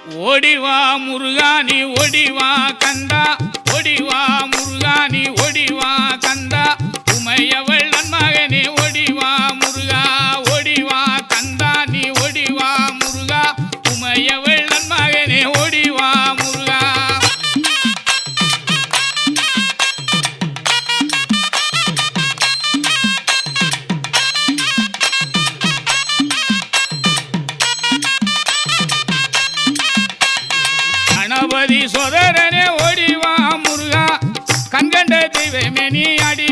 ஓடிவா முருகா நீ ஓடிவா கந்தா, ஓடிவா முருகா நீ ஓடிவா கந்தா, உமையவள் நன்மகனே ஓடிவா முருகா, ஓடிவா கந்தா நீ ஓடிவா முருகா, உமையவள் நன்மகனே ஓடிவா முருகா. கணபதி சோதரனே ஓடிவா முருகா, கண்கண்ட தெய்வமே நீ அடி